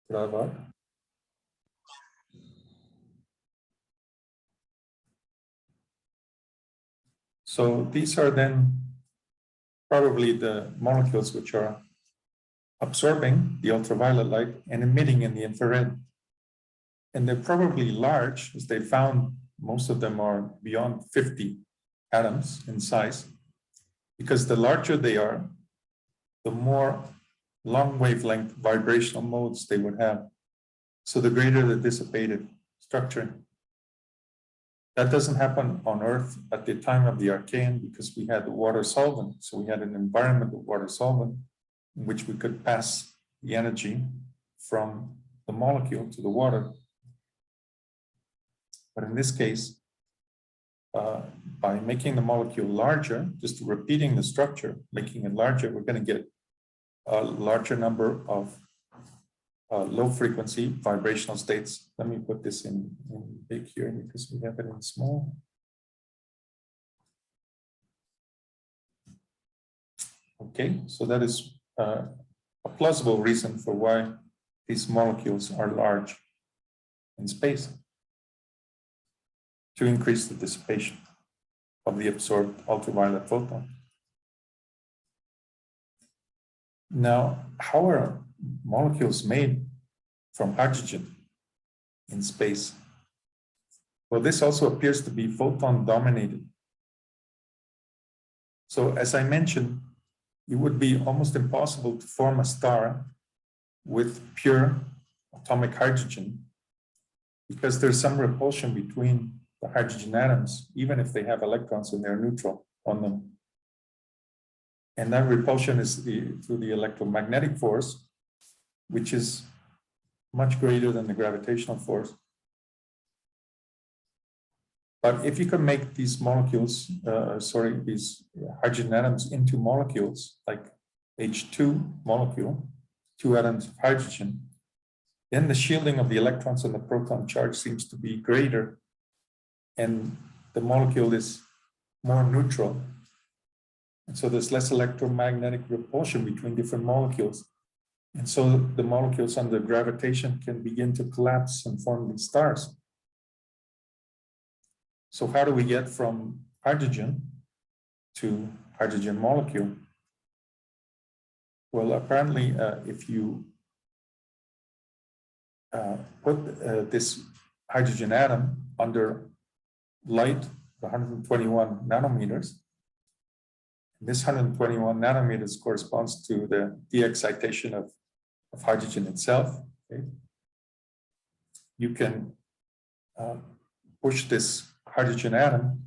Bravo. So these are then probably the molecules which are absorbing the ultraviolet light and emitting in the infrared. And they're probably large, as they found most of them are beyond 50 atoms in size, because the larger they are, the more long wavelength vibrational modes they would have. So the greater the dissipated structure. That doesn't happen on Earth at the time of the Archean because we had the water solvent. So we had an environment of water solvent in which we could pass the energy from the molecule to the water. But in this case, by making the molecule larger, just repeating the structure, making it larger, we're going to get a larger number of low frequency vibrational states. Let me put this in big here because we have it in small. Okay, so that is a plausible reason for why these molecules are large in space, to increase the dissipation of the absorbed ultraviolet photon. Now, how are molecules made from hydrogen in space? Well, this also appears to be photon dominated. So as I mentioned, it would be almost impossible to form a star with pure atomic hydrogen because there's some repulsion between the hydrogen atoms, even if they have electrons and they're neutral on them. And that repulsion is through the electromagnetic force, which is much greater than the gravitational force. But if you can make these molecules, these hydrogen atoms into molecules, like H2 molecule, 2 atoms of hydrogen, then the shielding of the electrons and the proton charge seems to be greater, and the molecule is more neutral. And so there's less electromagnetic repulsion between different molecules. And so the molecules under gravitation can begin to collapse and form these stars. So how do we get from hydrogen to hydrogen molecule? Well, apparently, if you put this hydrogen atom under light, 121 nanometers, this 121 nanometers corresponds to the de-excitation of hydrogen itself. Okay? You can push this hydrogen atom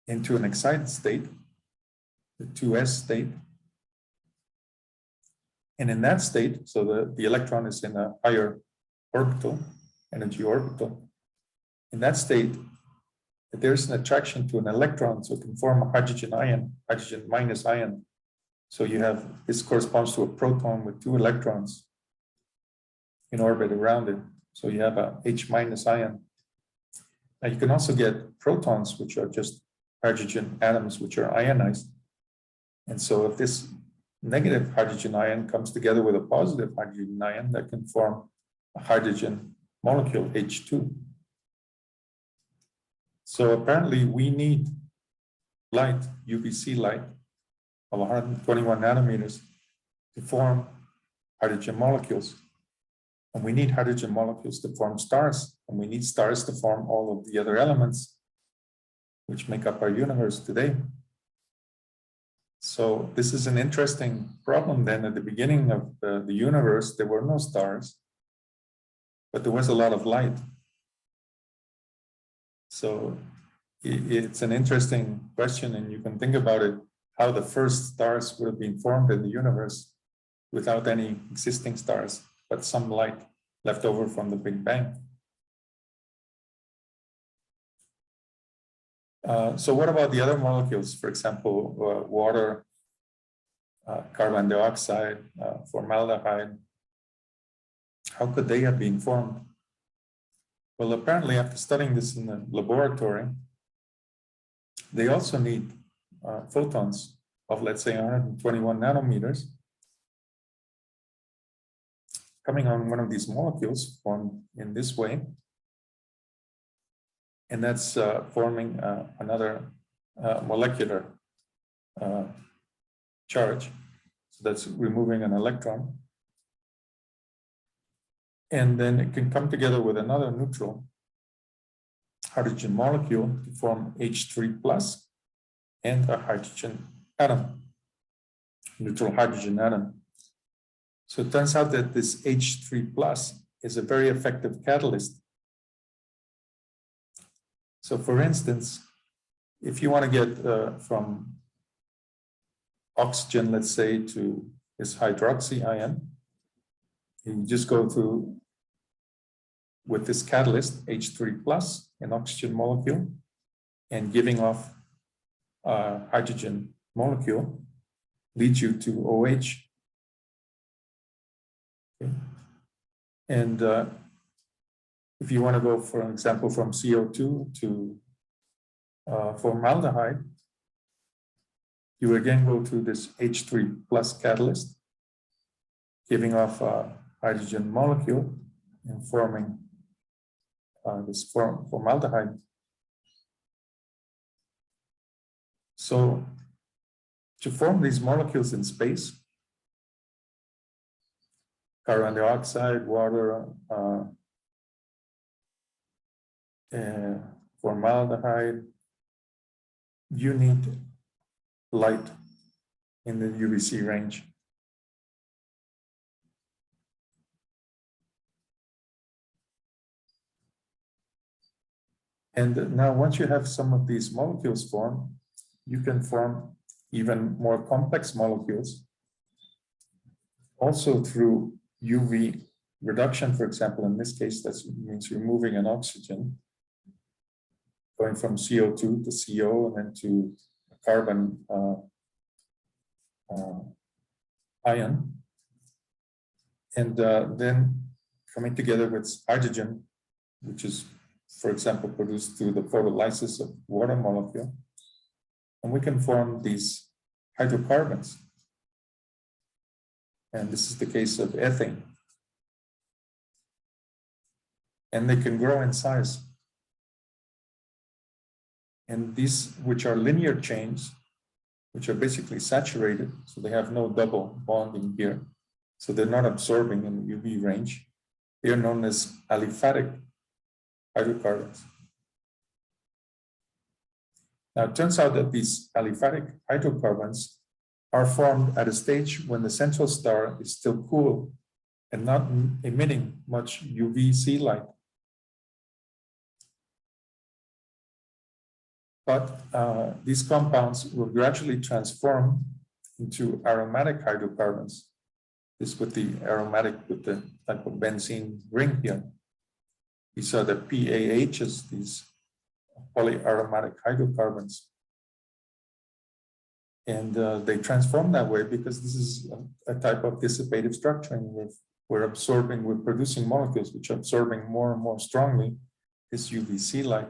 into an excited state, the 2s state. And in that state, so the electron is in a higher orbital, energy orbital. In that state, there's an attraction to an electron, so it can form a hydrogen ion, hydrogen minus ion. So you have, this corresponds to a proton with 2 electrons in orbit around it. So you have a H minus ion. Now you can also get protons, which are just hydrogen atoms, which are ionized. And so if this negative hydrogen ion comes together with a positive hydrogen ion, that can form a hydrogen molecule, H2. So apparently we need light, UVC light, of 121 nanometers to form hydrogen molecules. And we need hydrogen molecules to form stars, and we need stars to form all of the other elements which make up our universe today. So this is an interesting problem then. At the beginning of the universe, there were no stars, but there was a lot of light. So it's an interesting question, and you can think about it, how the first stars would have been formed in the universe without any existing stars, but some light left over from the Big Bang. So what about the other molecules? For example, water, carbon dioxide, formaldehyde. How could they have been formed? Well, apparently after studying this in the laboratory, they also need photons of, let's say, 121 nanometers. coming on one of these molecules formed in this way. And that's forming another molecular charge. So that's removing an electron. And then it can come together with another neutral hydrogen molecule to form H3 plus and a hydrogen atom, neutral hydrogen atom. So it turns out that this H3 plus is a very effective catalyst. So for instance, if you want to get from oxygen, let's say, to this hydroxy ion, you just go through with this catalyst, H3 plus, an oxygen molecule, and giving off a hydrogen molecule leads you to OH. Okay. And if you want to go, for example, from CO2 to formaldehyde, you again go to this H3 plus catalyst, giving off a hydrogen molecule and forming this formaldehyde. So to form these molecules in space, carbon dioxide, water, formaldehyde, you need light in the UVC range. And now once you have some of these molecules formed, you can form even more complex molecules. Also through UV reduction, for example, in this case, that means removing an oxygen, going from CO2 to CO and then to carbon ion. And then coming together with hydrogen, which is, for example, produced through the photolysis of water molecule. And we can form these hydrocarbons. And this is the case of ethane. And they can grow in size. And these, which are linear chains, which are basically saturated, so they have no double bonding here. So they're not absorbing in the UV range. They are known as aliphatic hydrocarbons. Now, it turns out that these aliphatic hydrocarbons are formed at a stage when the central star is still cool and not emitting much UVC light. But these compounds will gradually transform into aromatic hydrocarbons. This with the aromatic with the type of benzene ring here. These are the PAHs, these polyaromatic hydrocarbons. And they transform that way because this is a type of dissipative structuring. We're producing molecules which are absorbing more and more strongly this UVC light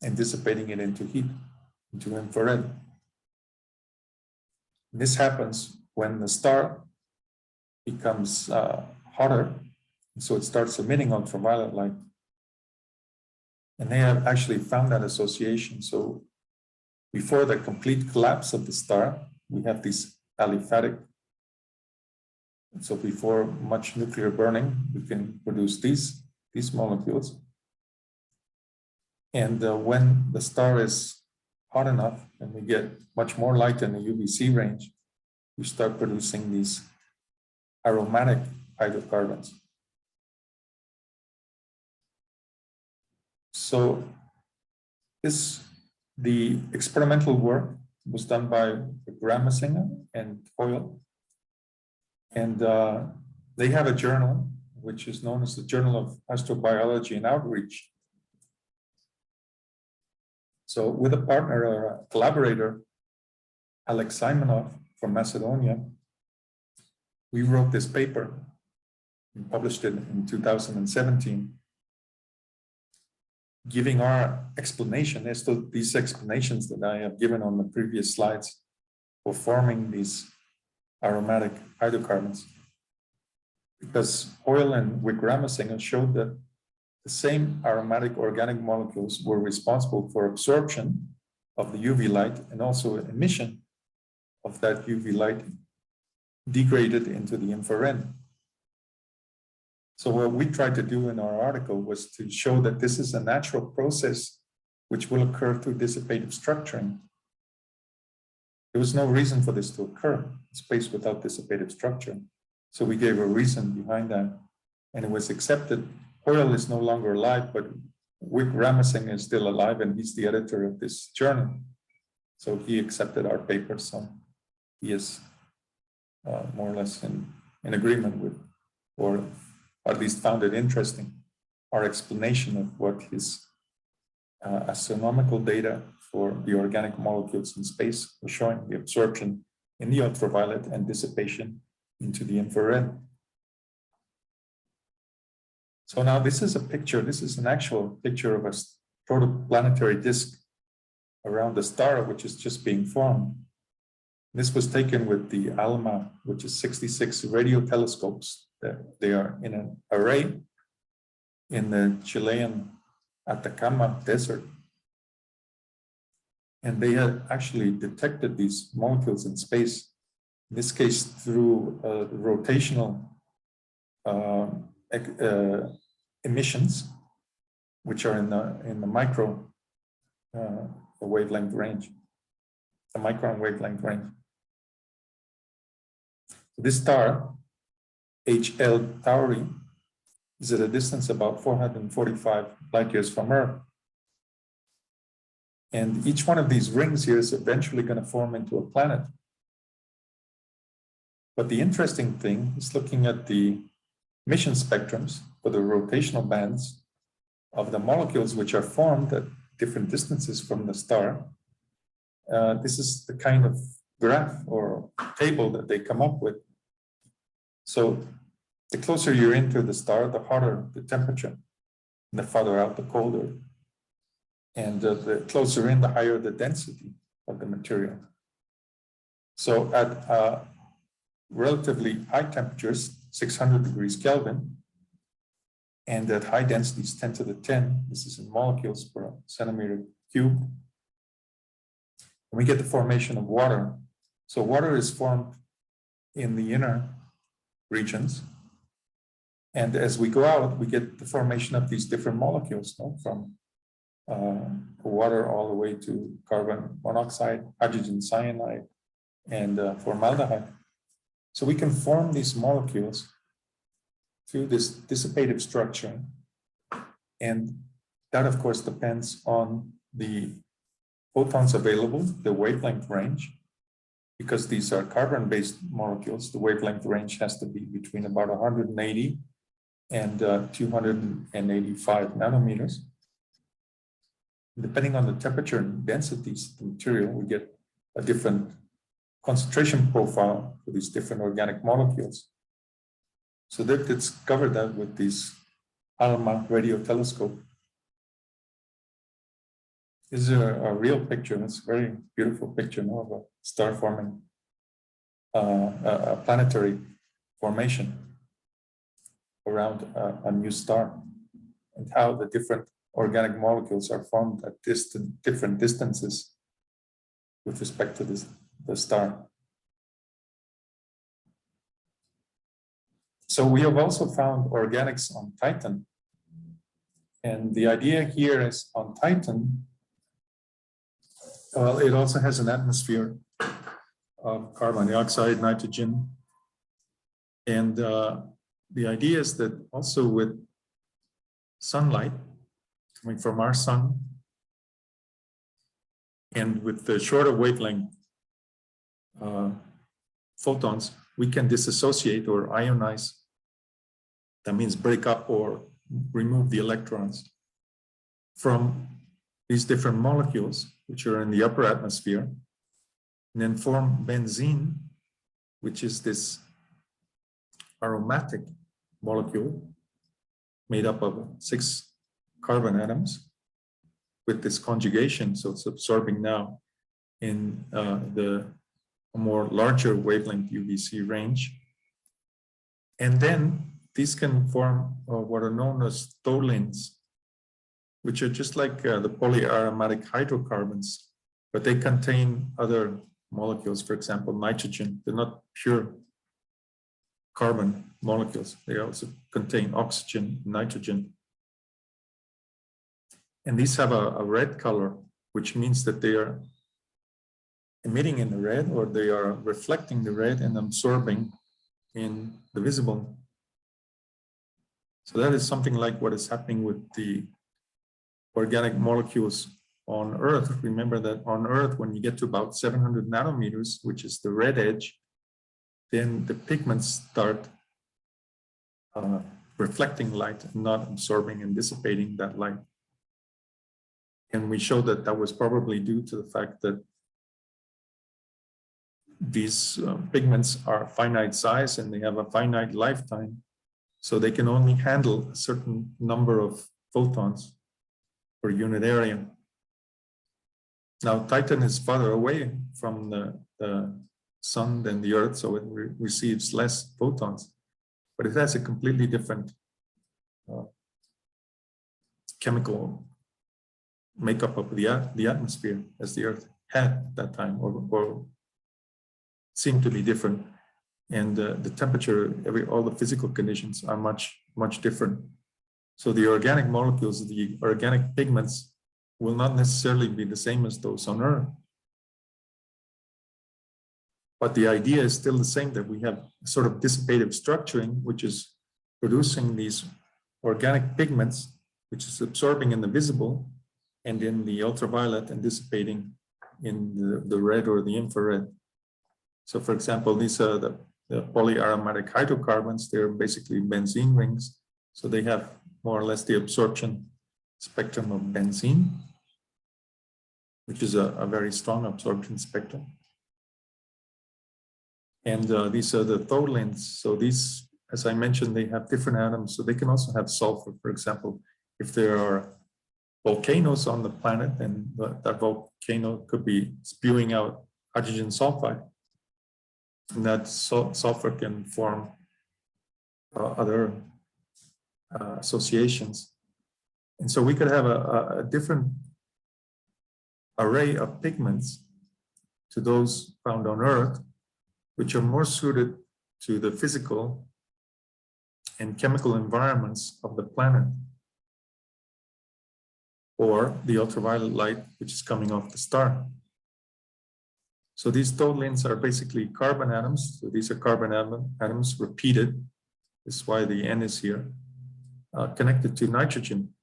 and dissipating it into heat, into infrared. This happens when the star becomes hotter, so it starts emitting ultraviolet light. And they have actually found that association. So before the complete collapse of the star, we have these aliphatic. So before much nuclear burning, we can produce these molecules. And when the star is hot enough and we get much more light in the UVC range, we start producing these aromatic hydrocarbons. So the experimental work was done by Gramesinger and Hoyle. And they have a journal, which is known as the Journal of Astrobiology and Outreach. So with a partner or a collaborator, Alex Simonov from Macedonia, we wrote this paper and published it in 2017, giving our explanation as to these explanations that I have given on the previous slides for forming these aromatic hydrocarbons. because Hoyle and Wick-Ramasinger showed that the same aromatic organic molecules were responsible for absorption of the UV light and also emission of that UV light degraded into the infrared. So what we tried to do in our article was to show that this is a natural process which will occur through dissipative structuring. There was no reason for this to occur in space without dissipative structure. So we gave a reason behind that, and it was accepted. Hoyle is no longer alive, but Wick-Ramasinger is still alive, and he's the editor of this journal. So he accepted our paper, so he is more or less in agreement with, or at least found it interesting, our explanation of what his astronomical data for the organic molecules in space were showing, the absorption in the ultraviolet and dissipation into the infrared. So now this is a picture, this is an actual picture of a protoplanetary disk around the star, which is just being formed. This was taken with the ALMA, which is 66 radio telescopes. They are in an array in the Chilean Atacama Desert. And they had actually detected these molecules in space, in this case through rotational emissions, which are in the micro wavelength range, the micron wavelength range. This star, HL Tauri, is at a distance about 445 light years from Earth. And each one of these rings here is eventually going to form into a planet. But the interesting thing is looking at the emission spectrums for the rotational bands of the molecules which are formed at different distances from the star. This is the kind of graph or table that they come up with. So the closer you're into the star, the hotter the temperature, and the farther out, the colder. And the closer in, the higher the density of the material. So at relatively high temperatures, 600 degrees Kelvin, and at high densities, 10 to the 10, this is in molecules per centimeter cubed, and we get the formation of water. So water is formed in the inner regions. And as we go out, we get the formation of these different molecules, no? From water all the way to carbon monoxide, hydrogen cyanide, and formaldehyde. So we can form these molecules through this dissipative structure. And that, of course, depends on the photons available, the wavelength range. Because these are carbon-based molecules, the wavelength range has to be between about 180 and 285 nanometers. Depending on the temperature and densities of the material, we get a different concentration profile for these different organic molecules. So they've discovered that with this ALMA radio telescope. This is a real picture. It's a very beautiful picture, no, of a star forming, a planetary formation around a new star, and how the different organic molecules are formed at different distances with respect to the star. So we have also found organics on Titan. And the idea here is on Titan, well, it also has an atmosphere of carbon dioxide, nitrogen. And the idea is that also with sunlight coming from our sun, and with the shorter wavelength photons, we can disassociate or ionize. That means break up or remove the electrons from these different molecules, which are in the upper atmosphere, and then form benzene, which is this aromatic molecule made up of 6 carbon atoms with this conjugation. So it's absorbing now in the more larger wavelength UVC range. And then these can form what are known as toluenes, which are just like the polyaromatic hydrocarbons, but they contain other molecules, for example, nitrogen. They're not pure carbon molecules. They also contain oxygen, nitrogen. And these have a red color, which means that they are emitting in the red, or they are reflecting the red and absorbing in the visible. So that is something like what is happening with the organic molecules on Earth. Remember that on Earth, when you get to about 700 nanometers, which is the red edge, then the pigments start reflecting light and not absorbing and dissipating that light. And we showed that that was probably due to the fact that these pigments are finite size and they have a finite lifetime. So they can only handle a certain number of photons per unit area. Now, Titan is farther away from the sun than the Earth, so it receives less photons, but it has a completely different chemical makeup of the atmosphere as the Earth had at that time, or seemed to be different. And the temperature, all the physical conditions are much different. So the organic molecules, the organic pigments, will not necessarily be the same as those on Earth. But the idea is still the same, that we have a sort of dissipative structuring, which is producing these organic pigments, which is absorbing in the visible and in the ultraviolet and dissipating in the red or the infrared. So for example, these are the polyaromatic hydrocarbons. They're basically benzene rings. So they have more or less the absorption spectrum of benzene, which is a very strong absorption spectrum. And these are the toluenes. So these, as I mentioned, they have different atoms. So they can also have sulfur. For example, if there are volcanoes on the planet, then that volcano could be spewing out hydrogen sulfide. And that sulfur can form other associations. And so we could have a different array of pigments to those found on Earth, which are more suited to the physical and chemical environments of the planet, or the ultraviolet light which is coming off the star. So these toluenes are basically carbon atoms. So these are carbon atoms repeated. This is why the N is here, connected to nitrogen.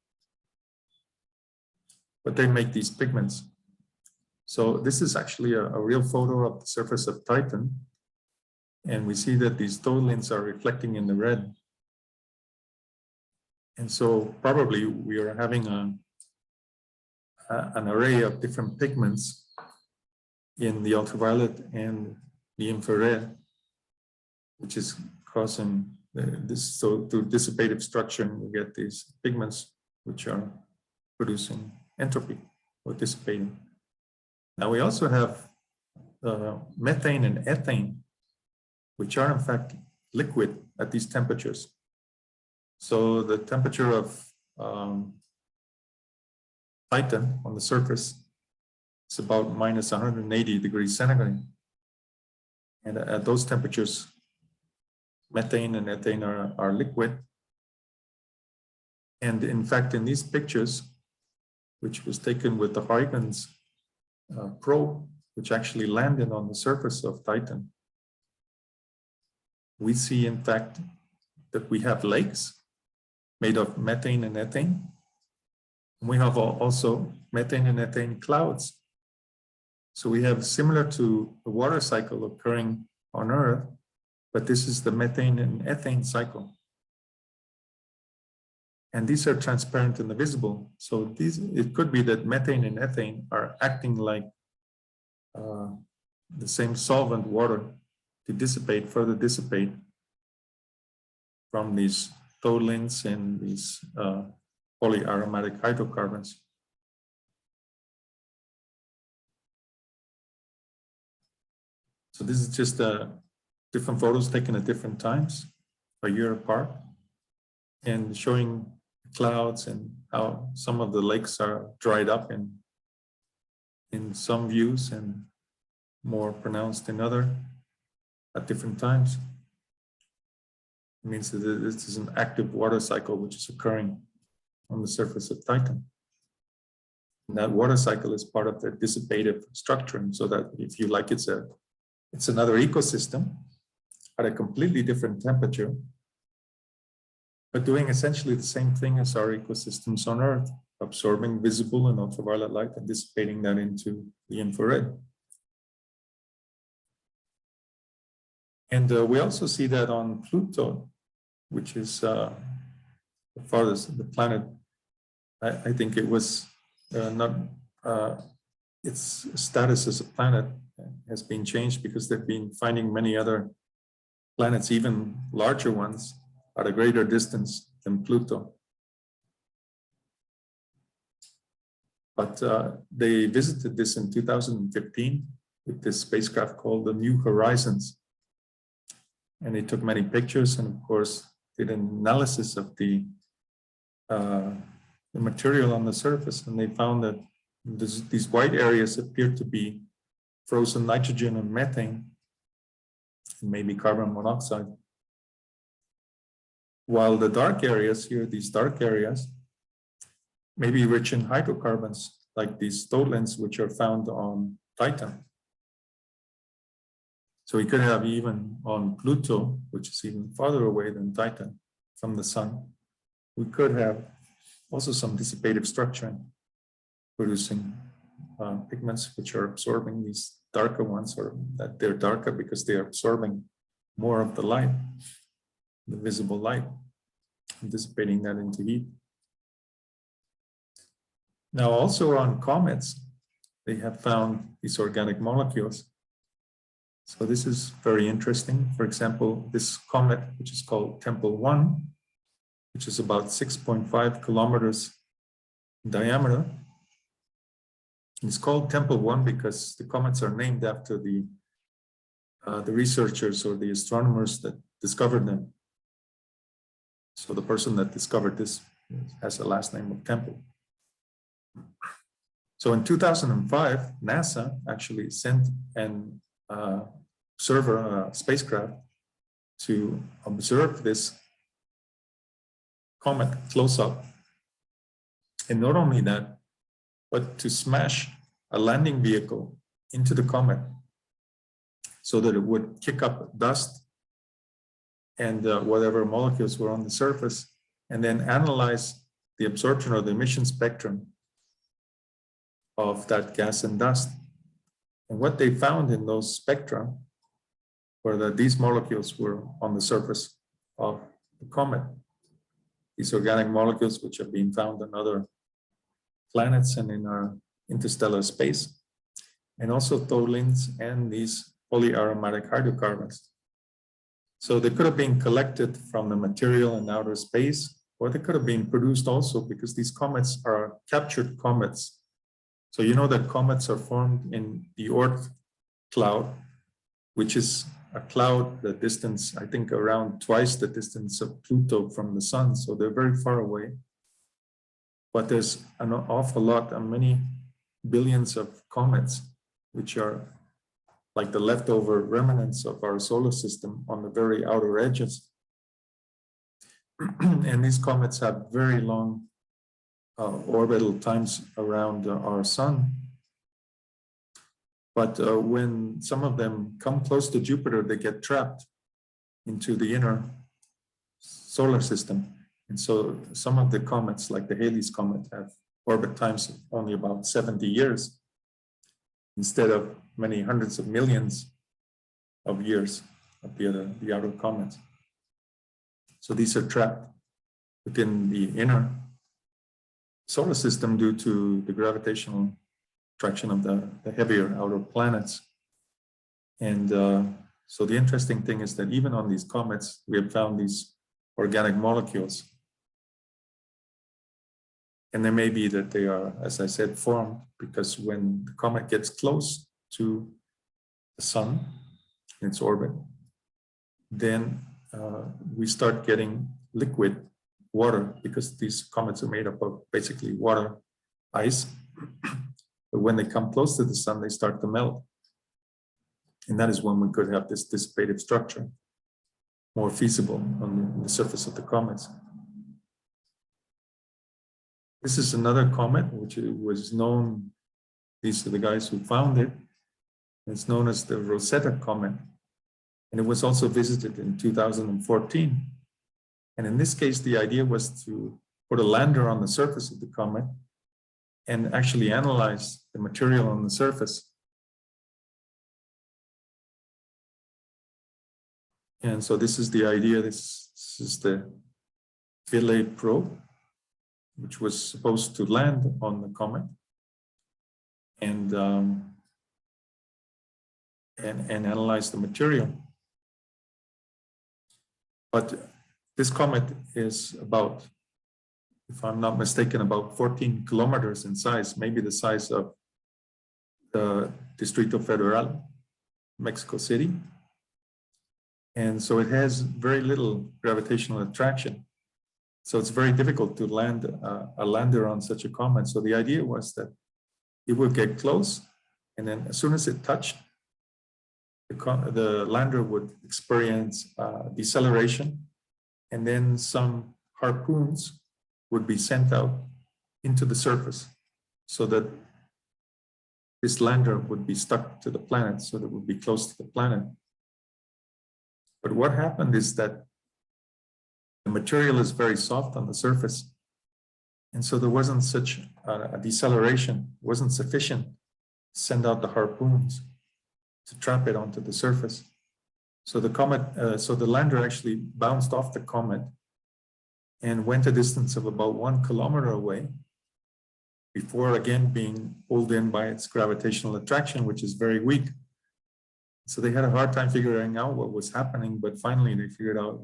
But they make these pigments. So this is actually a real photo of the surface of Titan. And we see that these toluenes are reflecting in the red. And so probably we are having an array of different pigments in the ultraviolet and the infrared, which is causing this. So through dissipative structuring, we get these pigments which are producing entropy or dissipating. Now we also have methane and ethane, which are in fact liquid at these temperatures. So the temperature of Titan on the surface is about minus 180 degrees centigrade. And at those temperatures, methane and ethane are liquid. And in fact, in these pictures, which was taken with the Huygens probe, which actually landed on the surface of Titan, we see in fact that we have lakes made of methane and ethane. And we have also methane and ethane clouds. So we have, similar to the water cycle occurring on Earth, but this is the methane and ethane cycle. And these are transparent and visible. So it could be that methane and ethane are acting like the same solvent, water, to further dissipate from these toluenes and these polyaromatic hydrocarbons. So this is just different photos taken at different times, a year apart. and showing clouds and how some of the lakes are dried up in some views and more pronounced in other at different times. It means that this is an active water cycle which is occurring on the surface of Titan. And that water cycle is part of the dissipative structuring, so that if you like, it's another ecosystem at a completely different temperature, but doing essentially the same thing as our ecosystems on Earth, absorbing visible and ultraviolet light and dissipating that into the infrared. And we also see that on Pluto, which is the farthest the planet. I think it was not its status as a planet has been changed because they've been finding many other planets, even larger ones, at a greater distance than Pluto. But they visited this in 2015 with this spacecraft called the New Horizons. And they took many pictures and, of course, did an analysis of the material on the surface. And they found that these white areas appear to be frozen nitrogen and methane, and maybe carbon monoxide. While the dark areas here, these dark areas, may be rich in hydrocarbons, like these tholins, which are found on Titan. So we could have even on Pluto, which is even farther away than Titan from the sun, we could have also some dissipative structuring, producing pigments which are absorbing these darker ones, or that they're darker because they are absorbing more of the light, the visible light, and dissipating that into heat. Now also on comets, they have found these organic molecules. So this is very interesting. For example, this comet, which is called Tempel 1, which is about 6.5 kilometers in diameter. It's called Tempel 1 because the comets are named after the researchers or the astronomers that discovered them. So the person that discovered this has the last name of Tempel. So in 2005, NASA actually sent an observer spacecraft to observe this comet close up. And not only that, but to smash a landing vehicle into the comet so that it would kick up dust and whatever molecules were on the surface, and then analyze the absorption or the emission spectrum of that gas and dust. And what they found in those spectra were that these molecules were on the surface of the comet. These organic molecules which have been found on other planets and in our interstellar space, and also tholins and these polyaromatic hydrocarbons. So they could have been collected from the material in outer space, or they could have been produced also because these comets are captured comets. So you know that comets are formed in the Oort cloud, which is a cloud the distance, I think, around twice the distance of Pluto from the sun. So they're very far away. But there's an awful lot, many billions of comets, which are like the leftover remnants of our solar system on the very outer edges. And these comets have very long orbital times around our sun. But when some of them come close to Jupiter, they get trapped into the inner solar system. And so some of the comets, like the Halley's Comet, have orbit times of only about 70 years, instead of many hundreds of millions of years of the outer comets. So these are trapped within the inner solar system due to the gravitational attraction of the heavier outer planets. And so the interesting thing is that even on these comets, we have found these organic molecules. And there may be that they are, as I said, formed because when the comet gets close to the sun in its orbit, then we start getting liquid water, because these comets are made up of basically water, ice. But when they come close to the sun, they start to melt. And that is when we could have this dissipative structure more feasible on the surface of the comets. This is another comet, which was known, these are the guys who found it. It's known as the Rosetta Comet. And it was also visited in 2014. And in this case, the idea was to put a lander on the surface of the comet and actually analyze the material on the surface. And so this is the idea. This is the Philae probe, which was supposed to land on the comet and analyze the material. But this comet is about, if I'm not mistaken, about 14 kilometers in size, maybe the size of the Distrito Federal, Mexico City. And so it has very little gravitational attraction. So it's very difficult to land a lander on such a comet. So the idea was that it would get close, and then as soon as it touched, the lander would experience deceleration, and then some harpoons would be sent out into the surface so that this lander would be stuck to the planet, so that it would be close to the planet. But what happened is that the material is very soft on the surface. And so there wasn't such a deceleration, wasn't sufficient to send out the harpoons to trap it onto the surface. So the comet, so the lander actually bounced off the comet and went a distance of about 1 kilometer away before again being pulled in by its gravitational attraction, which is very weak. So they had a hard time figuring out what was happening, but finally they figured out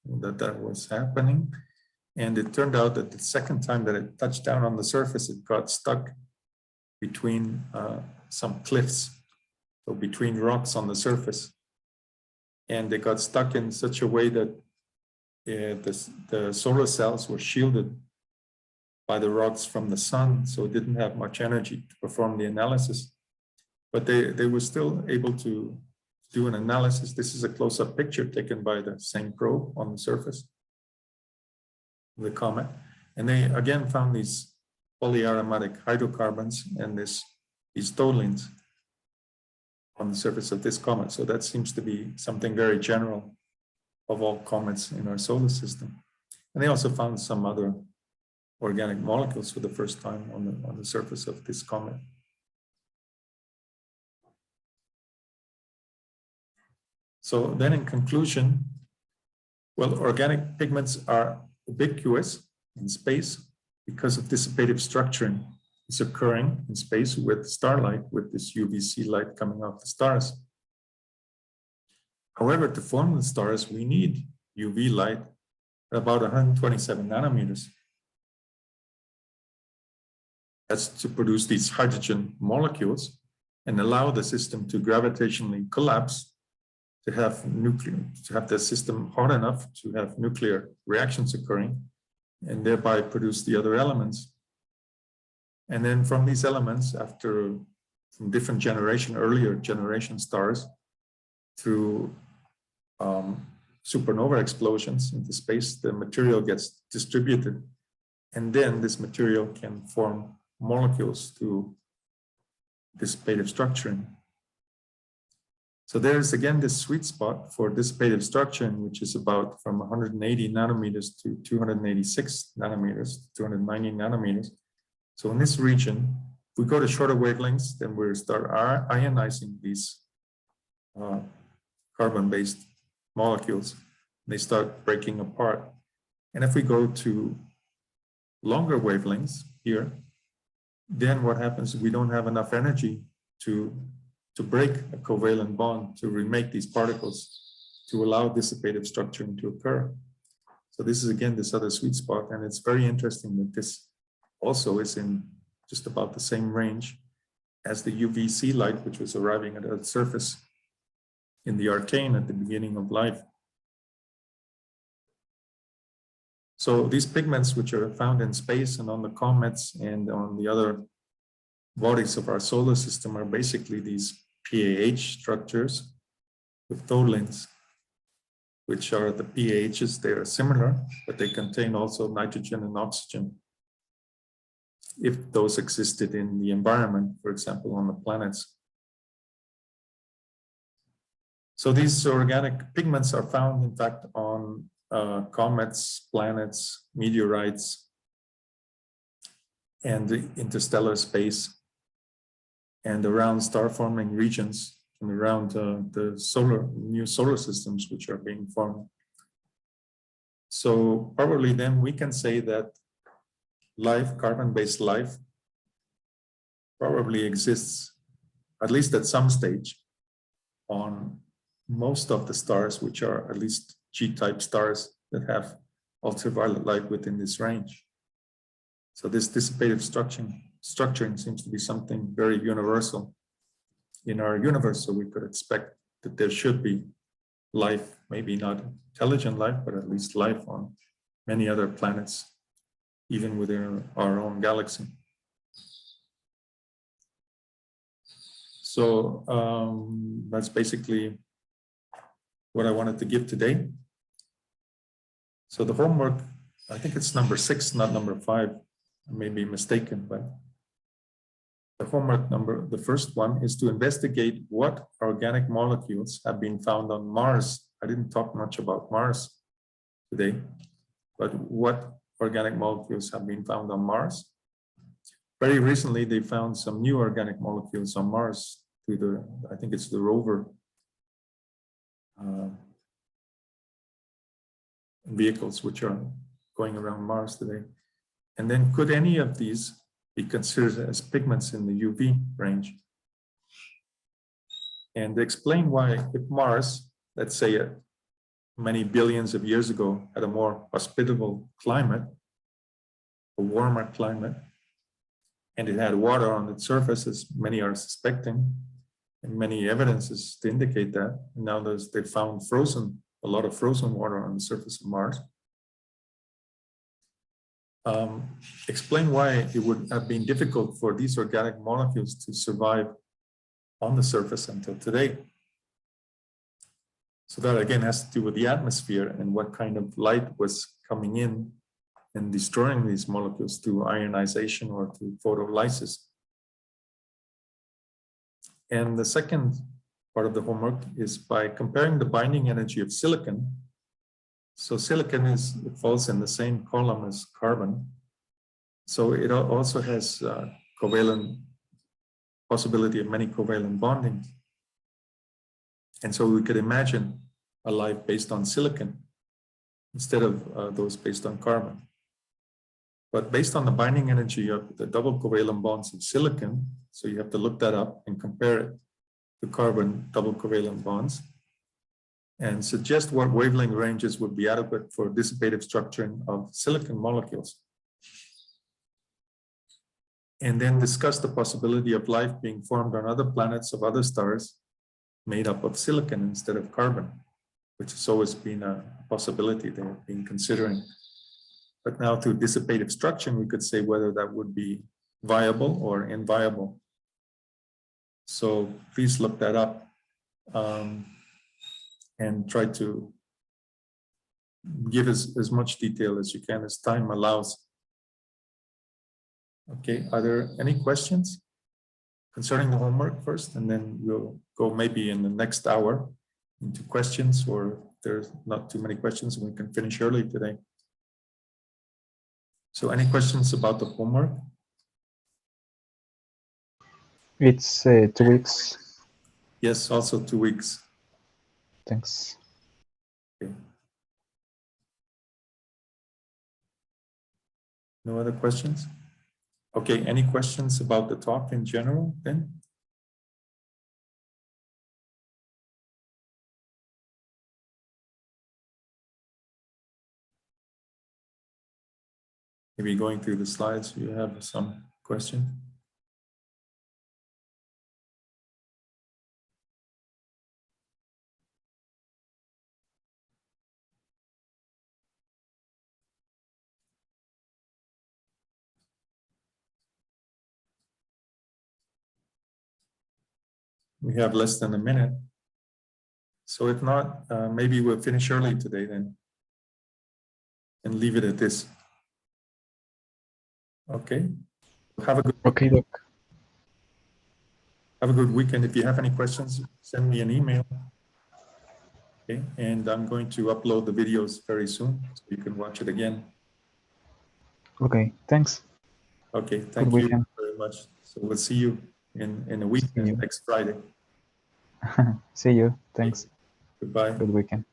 that was happening. And it turned out that the second time that it touched down on the surface, it got stuck between some cliffs, so between rocks on the surface. And it got stuck in such a way that the solar cells were shielded by the rocks from the sun, so it didn't have much energy to perform the analysis. But they were still able to do an analysis. This is a close-up picture taken by the same probe on the surface of the comet. And they again found these polyaromatic hydrocarbons and these toluenes on the surface of this comet. So that seems to be something very general of all comets in our solar system. And they also found some other organic molecules for the first time on the surface of this comet. So then in conclusion, well, organic pigments are ubiquitous in space because of dissipative structuring is occurring in space with starlight, with this UVC light coming off the stars. However, to form the stars, we need UV light at about 127 nanometers. That's to produce these hydrogen molecules and allow the system to gravitationally collapse, to have the system hot enough to have nuclear reactions occurring, and thereby produce the other elements. And then from these elements, from different earlier generation stars, through supernova explosions into space, the material gets distributed, and then this material can form molecules through dissipative structuring. So there's again this sweet spot for dissipative structuring, which is about from 180 nanometers to 286 nanometers, 290 nanometers. So in this region, if we go to shorter wavelengths, then we start ionizing these carbon-based molecules. They start breaking apart. And if we go to longer wavelengths here, then what happens is we don't have enough energy to break a covalent bond, to remake these particles, to allow dissipative structuring to occur. So this is again this other sweet spot, and it's very interesting that this also is in just about the same range as the UVC light, which was arriving at Earth's surface in the Arcane at the beginning of life. So these pigments, which are found in space and on the comets and on the other bodies of our solar system, are basically these PAH structures with tholins, which are the PAHs. They are similar, but they contain also nitrogen and oxygen. If those existed in the environment, for example, on the planets. So these organic pigments are found, in fact, on comets, planets, meteorites, and the interstellar space, and around star-forming regions, and around the new solar systems which are being formed. So probably then we can say that life, carbon-based life, probably exists, at least at some stage, on most of the stars, which are at least G-type stars that have ultraviolet light within this range. So this dissipative structuring seems to be something very universal in our universe. So we could expect that there should be life, maybe not intelligent life, but at least life on many other planets, even within our own galaxy. So that's basically what I wanted to give today. So the homework, I think it's number 6, not number 5. I may be mistaken, but the homework the first one is to investigate what organic molecules have been found on Mars. I didn't talk much about Mars today, but what organic molecules have been found on Mars. Very recently, they found some new organic molecules on Mars through the, I think it's the rover vehicles which are going around Mars today. And then could any of these be considered as pigments in the UV range? And explain why, if Mars, let's say many billions of years ago, had a more hospitable climate, a warmer climate, and it had water on its surface, as many are suspecting, and many evidences to indicate that. And now they found a lot of frozen water on the surface of Mars. Explain why it would have been difficult for these organic molecules to survive on the surface until today. So that again has to do with the atmosphere and what kind of light was coming in and destroying these molecules through ionization or through photolysis. And the second part of the homework is by comparing the binding energy of silicon. So silicon it falls in the same column as carbon. So it also has covalent possibility of many covalent bonding. And so we could imagine a life based on silicon instead of those based on carbon. But based on the binding energy of the double covalent bonds of silicon, so you have to look that up and compare it to carbon double covalent bonds, and suggest what wavelength ranges would be adequate for dissipative structuring of silicon molecules. And then discuss the possibility of life being formed on other planets of other stars made up of silicon instead of carbon, which has always been a possibility they have been considering. But now through dissipative structuring, we could say whether that would be viable or inviable. So please look that up. And try to give as much detail as you can as time allows. Okay, are there any questions concerning the homework first? And then we'll go maybe in the next hour into questions, or if there's not too many questions, we can finish early today. So any questions about the homework? It's 2 weeks. Yes, also 2 weeks. Thanks. Okay. No other questions? Okay, any questions about the talk in general then? Maybe going through the slides, you have some question? We have less than a minute. So if not, maybe we'll finish early today then. And leave it at this. Okay. Have a good Okay, Doc. Have a good weekend. If you have any questions, send me an email. Okay, and I'm going to upload the videos very soon, so you can watch it again. Okay, thanks. Okay, thank you weekend. very much. So we'll see you in a week, See you. next Friday. See you. Thanks. Goodbye. Good weekend.